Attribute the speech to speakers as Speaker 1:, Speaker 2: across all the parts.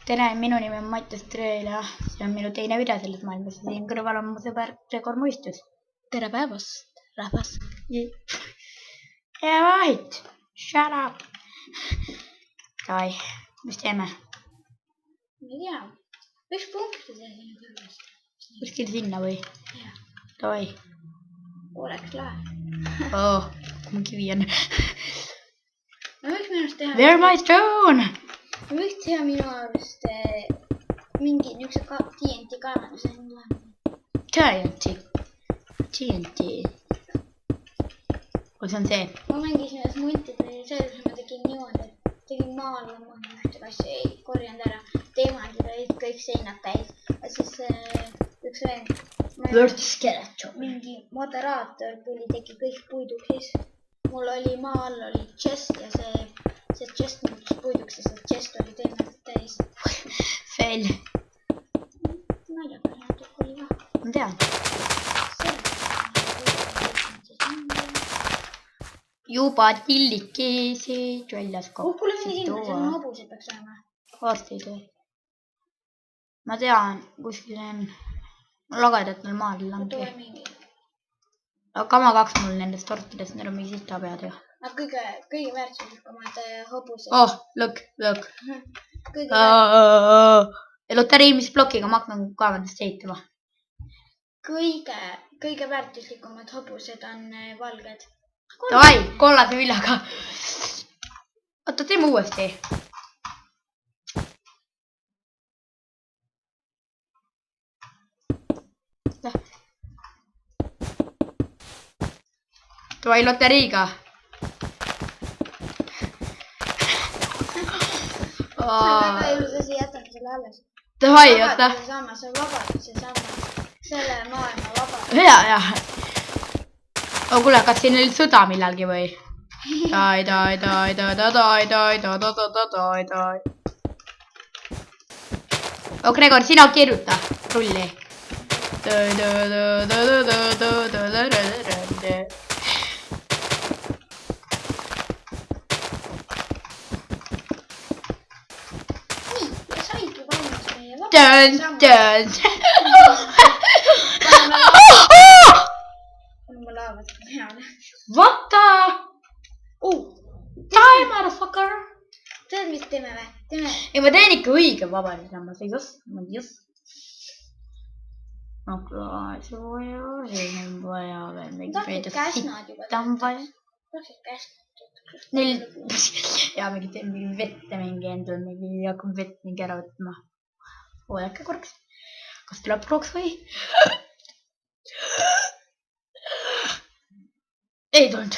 Speaker 1: Tere, minu nimi on Mattias Treel ja see on minu teine video selles maailmas. Siin kõrval on mu sõber Gregor Muistus.
Speaker 2: Tere päevast, rahvas.
Speaker 1: Ja vahit, shut up. Davai, mis teeme?
Speaker 2: Ma ei tea, võiks punktida sinu kõrvast.
Speaker 1: Kuskil sinna või?
Speaker 2: Jah.
Speaker 1: Davai.
Speaker 2: Oleks lahe.
Speaker 1: Mu kivi on.
Speaker 2: Ma võiks minu arust teha...
Speaker 1: Where my stone?
Speaker 2: Ma võiks teha minu arust mingi niukse TNT kaevanduse.
Speaker 1: TNT. Kus on see?
Speaker 2: Ma mängisin ühes multide selles ma tegin niimoodi, et tegin maal ühte asja, ei korjanud ära. Teemandid olid kõik seinad täis. Ja siis üks
Speaker 1: Word skeleton.
Speaker 2: mingi moderaator tuli, tegi kõik puiduks siis. Mul oli maa all oli chest ja see chest muutus puiduks ja see chest oli teemandid täis.
Speaker 1: Fail.
Speaker 2: Ma ei tea, kas natuke oli ka.
Speaker 1: Ma tean. Juba tillikesi väljas
Speaker 2: Kuule mingi sinna, see on hobused peaks olema.
Speaker 1: Varsti ei tee. Ma tean, kuskil on lagadat maal langi.
Speaker 2: Tule mingi.
Speaker 1: Aga kama 2 mul nendest tortidest, need on mingi sita pead ju.
Speaker 2: Kõige väärtuslikumad hobused.
Speaker 1: Look.
Speaker 2: Kõige
Speaker 1: Loteriimisblokiga ma hakkan kaevandust ehitama.
Speaker 2: kõige väärtuslikumad hobused on valged.
Speaker 1: Davai, kollase viljaga. Oota, teeme uuesti. Davai, loteriiga.
Speaker 2: See on väga ilus asi, jätame selle alles.
Speaker 1: Davai, oota.
Speaker 2: See on vabadus ja sama. Selle maailma vabadus.
Speaker 1: Ja. Kuule, kas siin oli sõda millalgi või? Tai. Gregor, sina kirjuta rulli.
Speaker 2: Nii, ja saigi valmis meie vabadus. Ma laavat peale.
Speaker 1: What the? Die, motherfucker.
Speaker 2: Tead, mis teeme või? Teeme.
Speaker 1: Ei, ma teen ikka õige vabadus, ma sai just. Klaasi vaja veel mingi
Speaker 2: Tahkid käsnad juba. Tahkid käsnad.
Speaker 1: Neil, ja mingi vette mingi endal, mingi hakkab vett mingi ära võtma. Oodake korraks. Kas tuleb prooks või? Ei tulnud.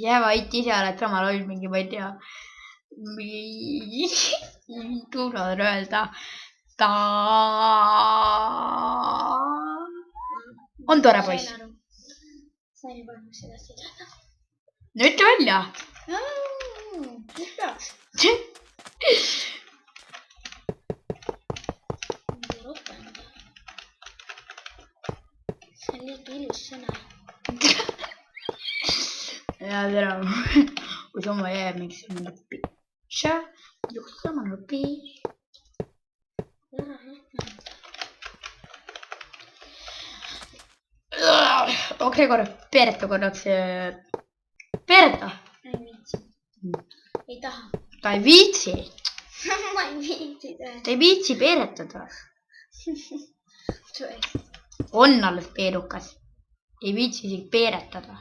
Speaker 1: Jää vait ise oled sama loll mingi, ma ei tea. Tuulad öelda. On tore poiss.
Speaker 2: Sain juba mis edasi.
Speaker 1: Nüüd välja.
Speaker 2: Mis peaks? See on liiga ilus sõna.
Speaker 1: Ja tere. Kui sama jääb mingi selline pitša. Just sama lõpi. Gregor, peereta korraks. Peereta.
Speaker 2: Ei viitsi. Ei taha.
Speaker 1: Ta ei viitsi.
Speaker 2: Ma ei viitsi.
Speaker 1: Ta ei viitsi peeretada. On alles peerukas. Ei viitsi isegi peeretada.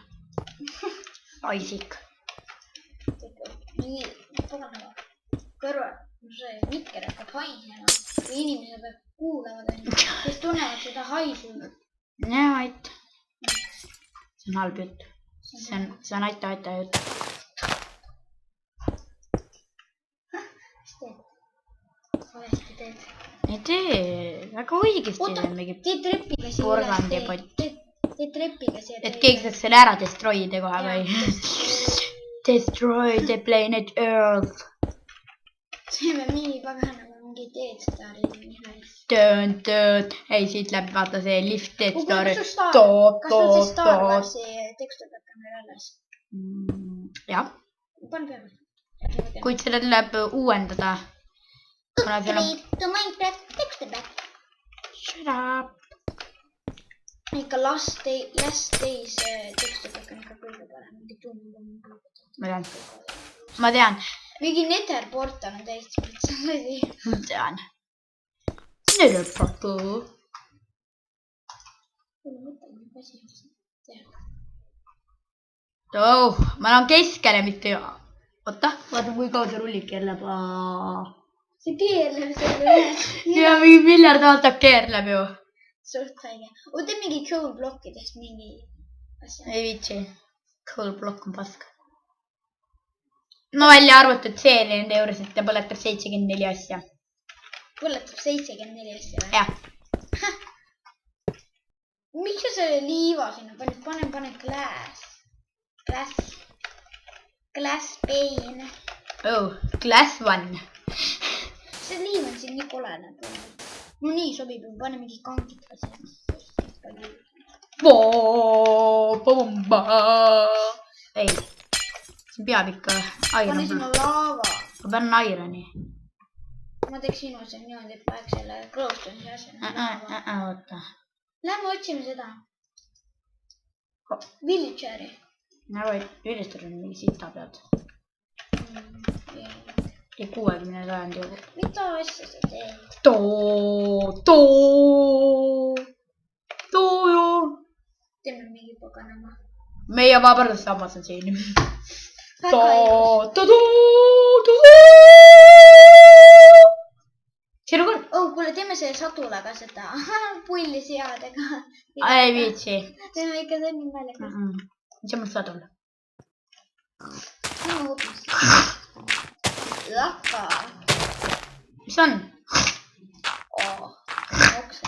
Speaker 1: Aisik.
Speaker 2: Nii, paganama. Kõrval. See mikker hakkab haisema. Kui inimesed kuulavad, kes tunnevad seda haisu.
Speaker 1: Näe, Ait. See on halb jutt. See on aita jutt.
Speaker 2: Mis teed? Valesti teed.
Speaker 1: Ei tee. Väga õigesti teed mingi
Speaker 2: tee trepiga siia
Speaker 1: porgandipott.
Speaker 2: Tee trepiga siia.
Speaker 1: Et keegi saaks selle ära destroyida kohe või? Destroy the planet Earth.
Speaker 2: Teeme mingi paganama mingi Death Stari Mihhalis.
Speaker 1: Töön. Ei, siit läbi vaata see lift Death Star.
Speaker 2: Kas see Star Warsi tekstur peab meil alles?
Speaker 1: Jah.
Speaker 2: Pane peale.
Speaker 1: kuid selle tuleb uuendada.
Speaker 2: Upgrade to Minecraft texture pack.
Speaker 1: Shut up.
Speaker 2: Ikka last days texture pack on ikka kõige parem.
Speaker 1: Ma tean.
Speaker 2: Mingi Nether portal on täiesti mõtlesin asi.
Speaker 1: Ma tean. Nether portal. Oh, ma olen keskele, mitte... Oota, vaata kui kaua see rullib keerleb.
Speaker 2: See keerleb selle ühe.
Speaker 1: Ja mingi miljard aastat keerleb ju.
Speaker 2: Suht haige. Tee mingi cool blokkidest mingi asja.
Speaker 1: Ei viitsi. Cool blokk on pask. No välja arvutud see nende juures, et ta põletab 74 asja.
Speaker 2: Põletab 74 asja või?
Speaker 1: Jah.
Speaker 2: Miks sa selle liiva sinna paned? Pane glass pane.
Speaker 1: Oh, glass one.
Speaker 2: See liiv on siin nii kolene. No nii sobib, pane mingi kangid ka siin.
Speaker 1: Ei, siin peab ikka
Speaker 2: pane
Speaker 1: iron.
Speaker 2: sinna laava.
Speaker 1: Ma pean ironi.
Speaker 2: Ma teeks sinu see niimoodi, et paneks selle glowstone'i asja.
Speaker 1: Oota.
Speaker 2: Lähme otsime seda. Villageri.
Speaker 1: Nagu ülistada mingi sita pead. Ja 60 sajandi jogu.
Speaker 2: Mida asja sa teed?
Speaker 1: Too.
Speaker 2: Teeme mingi paganama.
Speaker 1: Meie vabardussammas on siin. Sinu küll?
Speaker 2: Oh, kuule, teeme see satulaga seda pulli seadega.
Speaker 1: Ei viitsi.
Speaker 2: Teeme ikka see nii naljakas.
Speaker 1: Mis on mul sadul?
Speaker 2: No hoopis. Laka.
Speaker 1: Mis on?
Speaker 2: Oksa.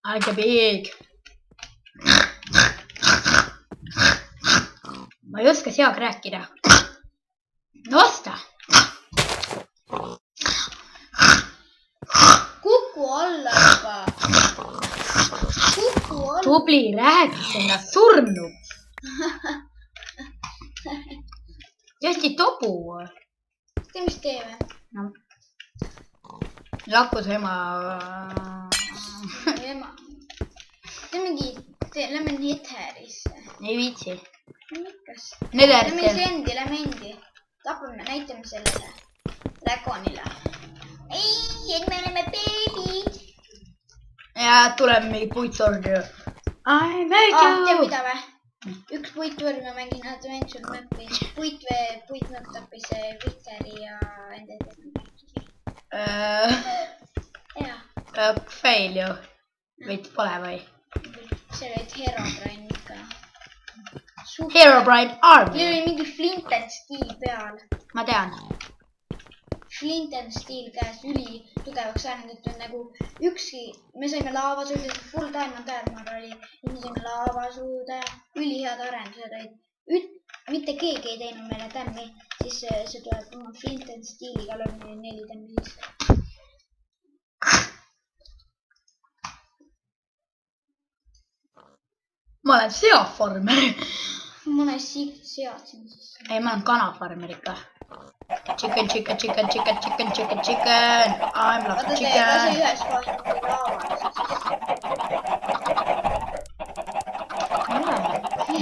Speaker 1: Aega big. Ma ei oska seaga rääkida. No vasta.
Speaker 2: Kuku alla juba. Kuku alla.
Speaker 1: Tubli, rääkis ennast surnud. Tõesti tobu.
Speaker 2: Tea, mis teeme?
Speaker 1: No. Lakkus ema.
Speaker 2: Ema. Lähme Netherisse.
Speaker 1: Ei viitsi.
Speaker 2: Mikas?
Speaker 1: Netherisse.
Speaker 2: Lähme endi. Tapame, näitame sellele. Dragonile. Ei, et me oleme beebid.
Speaker 1: Ja tuleb mingi puitsordi. I make
Speaker 2: Tea
Speaker 1: you.
Speaker 2: mida või? Üks puitvorm ma mängin Adventure Map'i. Puitmõõk tappis Vikteri ja enda jaa.
Speaker 1: Fail ju. Veits pole või?
Speaker 2: See olid Herobrine ikka.
Speaker 1: Herobrine army.
Speaker 2: Meil oli mingi Flint and Steel peal.
Speaker 1: Ma tean.
Speaker 2: Flint and Steel käes üli tugevaks arendatud nagu ükski. Me saime laavasuuda, full diamond armor oli. Ja me saime laavasuuda ja ülihead arendused olid. Mitte keegi ei teinud meile tämmi. Siis see tuleb oma Flint and Steeliga lööb meile 4 tämmi sisse.
Speaker 1: Ma olen seafarmer.
Speaker 2: Mõne seadsin sisse.
Speaker 1: Ei, ma olen kanafarmer ikka. Chicken. I'm love
Speaker 2: Vaata see
Speaker 1: chicken.
Speaker 2: ühes kohas nagu laava.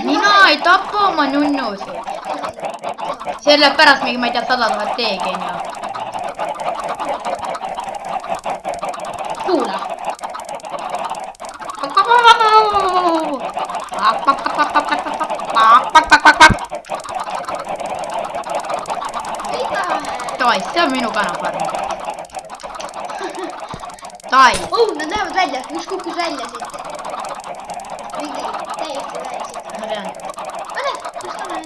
Speaker 1: Mina ei tapa oma nunnusi. Sellepärast mingi, ma ei tea, 100 000 teegi on ju. Kuula. Tai, see on minu kanafarm. Tai.
Speaker 2: Oh, nad lähevad välja. Üks kukkus välja siit. Mingi täiesti välja siit.
Speaker 1: Ma tean.
Speaker 2: Pane, kus ta on?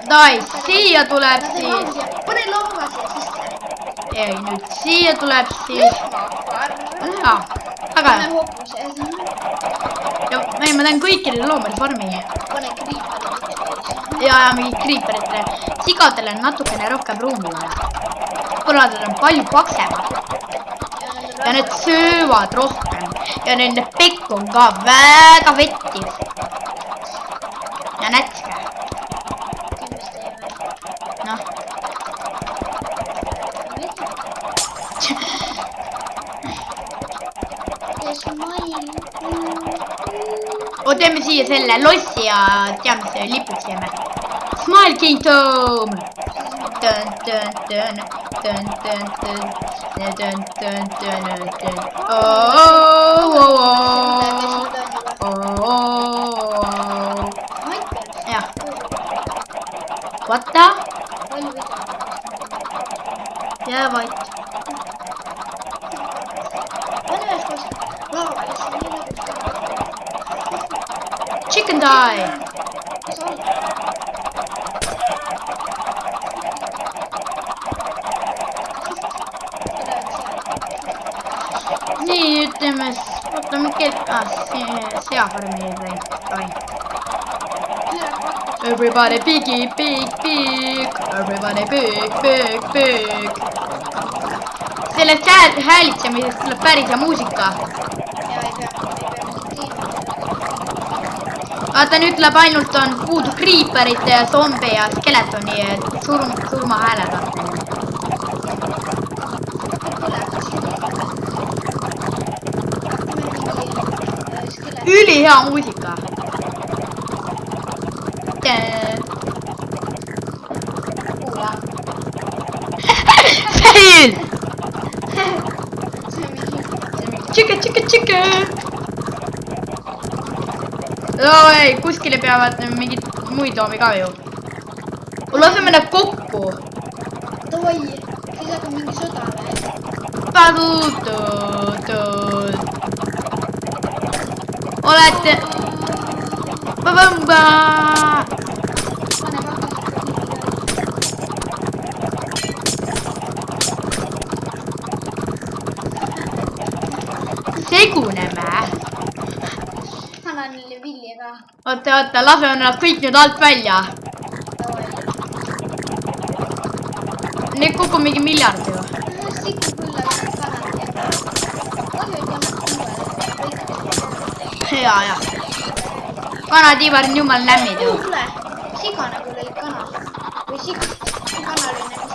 Speaker 1: Tai, siia tuleb siis.
Speaker 2: Pane laava siia sisse.
Speaker 1: Ei, nüüd siia tuleb siis. Jaa, aga.
Speaker 2: Pane hopuse.
Speaker 1: Ja ma teen kõikidele loomade farmi.
Speaker 2: Pane kriiperi.
Speaker 1: Ja mingi kriiperitele. Sigadele on natukene rohkem ruumi vaja. Kuna nad on palju paksemad. Ja need söövad rohkem. Ja nende pekk on ka väga vettiv. Ja nätske.
Speaker 2: Kindlasti ei ole.
Speaker 1: Noh. Teeme siia selle lossi ja teame, mis lipuks teeme. Smile Kingdom! Dun, dun, dun, dun, dun, dun, dun, dun, dun, dun, dun. Jah. What the? Jää vait. Chicken die! Nii, ütleme, oota, mikä seafarmi toi. Everybody piggy, pig, pig. Everybody pig, pig, pig. Sellest häälitsemisest tuleb päris hea muusika. Vaata, nüüd tuleb ainult on puudu creeperite ja zombi ja skeletoni surma häälega. Ülihea muusika. Fail! Chicken, chicken, chicken! No ei, kuskile peavad mingid muid loomi ka ju. Laseme need kokku.
Speaker 2: Davai, siis hakkab mingi sõda või?
Speaker 1: Olete... Babamba! Seguneme.
Speaker 2: Annan neile vilja ka.
Speaker 1: Oota, laseme nad kõik nüüd alt välja. Need kokku mingi miljard ju.
Speaker 2: Sikku küll, aga kanad ja kahju, et annab kuue.
Speaker 1: Ja. Kanatiivar on jumal lämmid ju.
Speaker 2: Kuule, siga nagu lõid kana. Või kana lõi nagu siga.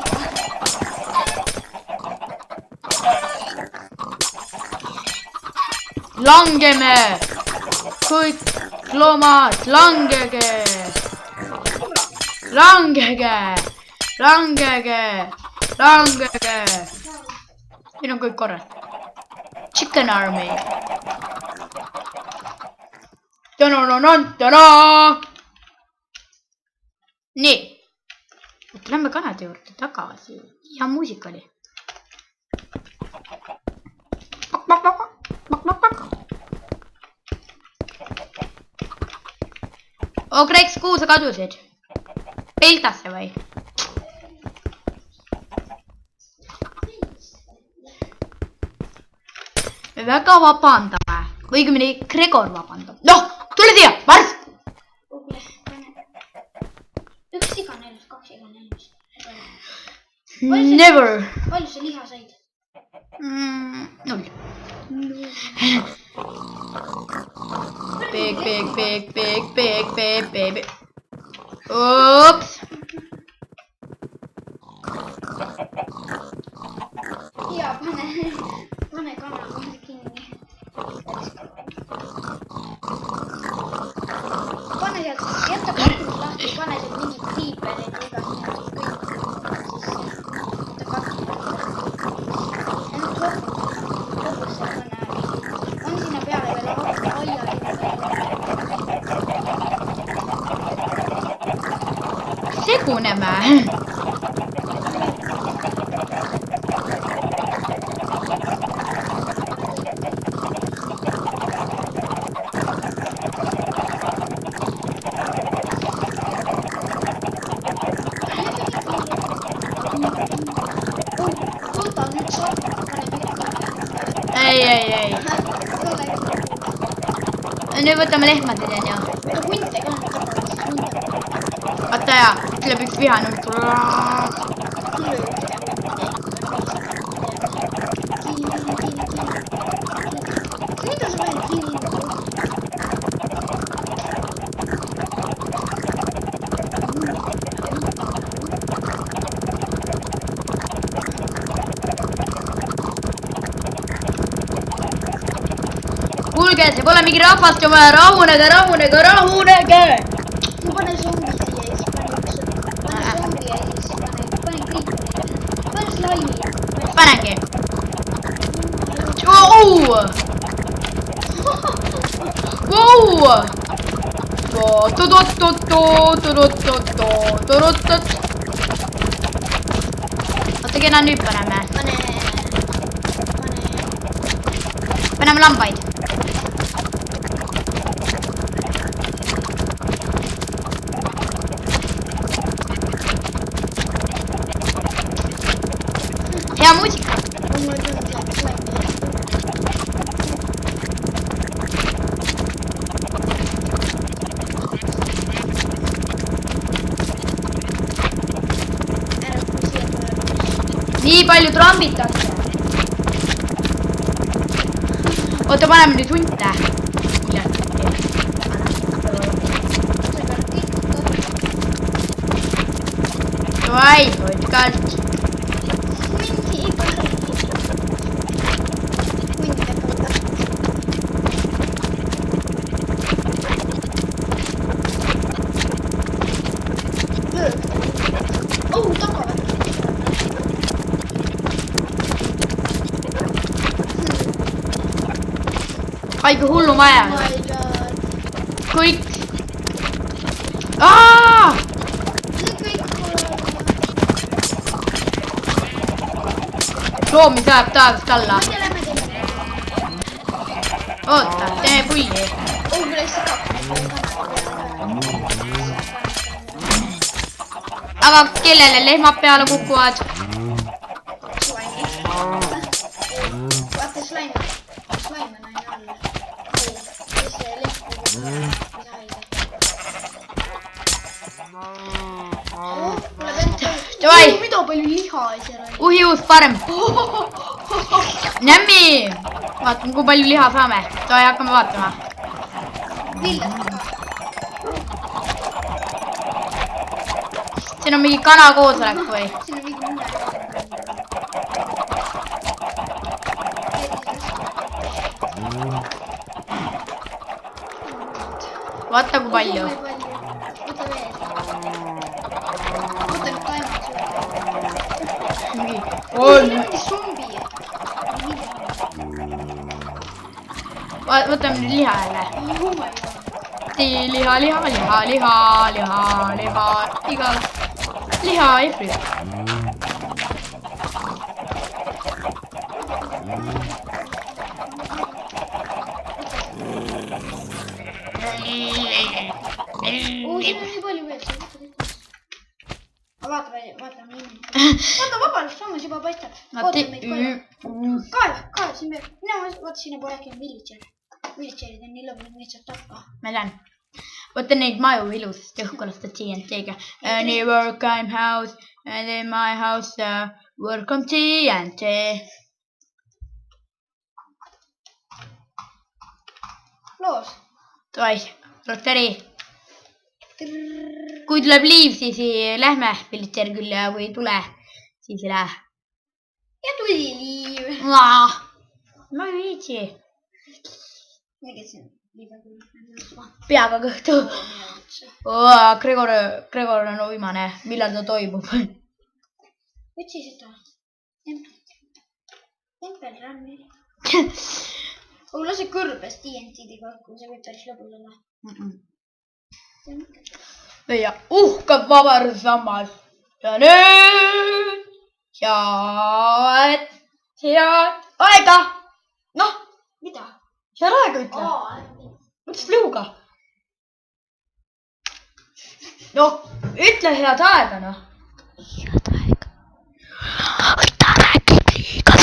Speaker 1: Langeme! Kõik loomad, langege! Langege! Langege! Langege! Siin on kõik korras. Chicken Army. Nii. Lähme kanade juurde tagasi. Hea muusika oli. Kreks, kuhu sa kadusid? Peltasse või? Me väga vabandame. Või õigemini Gregor vabandab. Noh, tule siia, vars!
Speaker 2: Üks siga neljus, kaks siga neljus.
Speaker 1: Never.
Speaker 2: Palju sa liha said?
Speaker 1: 0. Big. Oops.
Speaker 2: Ja, pane kana kohe kinni. Pane sealt, jätta katus lahti, pane sealt mingid tiiperid ja igasugused kõik. Siis jätta katus lahti. Ja nüüd hopus selle pane ära. On sinna peale veel aia.
Speaker 1: Seguneme. Ei. Nüüd võtame lehmadid, on ju. Vaata ja, ütleb üks vihane.
Speaker 2: Mida
Speaker 1: rahunege, see pole mingi rahvast, on vaja rahunege, rahunege, rahunege.
Speaker 2: ma panen zombi siia ja siis panen zombi ja siis panen kriiperi. Panen slaimi.
Speaker 1: Panengi. Oota, keda nüüd paneme? Paneme lambaid. Hea muusika. Nii palju trambitakse. Oota, paneme nüüd hunte. Davai, hoidkalt. Aika hullu maja. Kõik. Loomi saab taevast alla. Oota, teeme pulli. Aga kellele lehmad peale kukuvad?
Speaker 2: Vaata slaim on aina alla. Siis see leht
Speaker 1: Davai.
Speaker 2: Mida palju liha seal oli?
Speaker 1: Uhius parem. Nämmi. Vaatame, kui palju liha saame. Davai, hakkame vaatama.
Speaker 2: Villet ka.
Speaker 1: Siin on mingi kana koosolek või?
Speaker 2: Siin on mingi mune.
Speaker 1: Vaata, kui palju.
Speaker 2: Võta veel. Võta nüüd taimad sulle. Mingi zombi.
Speaker 1: Võtame nüüd liha jälle. Liha, liha, liha, liha, liha, liha, igal liha ei früü.
Speaker 2: Siin on nii palju veel. Vaata miini. Vaata vabalt, samas juba paistab. Oota meid koju. Kaev, siin peab. Mina vaata sinna poole äkki on villager. Villagerid on nii lõbu, et neid saab tappa.
Speaker 1: Ma tean. Võta neid maju ilusasti õhkulastad TNT-ga. Any work I'm house and in my house welcome TNT.
Speaker 2: Loos.
Speaker 1: Davai, rotari. Kui tuleb liiv, siis lähme villager küll ja kui ei tule, siis ei lähe.
Speaker 2: Ja tuli liiv.
Speaker 1: Ma ei viitsi.
Speaker 2: Nägid siin liiva küll.
Speaker 1: Peaga kõhtu. Gregor on uimane. Millal ta toimub?
Speaker 2: Võtsi seda. Tempel ranni. Lase kõrbes TNT-diga õhku, see võib päris lõbus olla.
Speaker 1: Ja uhkab vabarsammas. Ja nüüd head aega. Noh,
Speaker 2: mida?
Speaker 1: head aega ütle. Mõtlesid lõuga? Noh, ütle head aega, noh. Head aega. Ta räägib liiga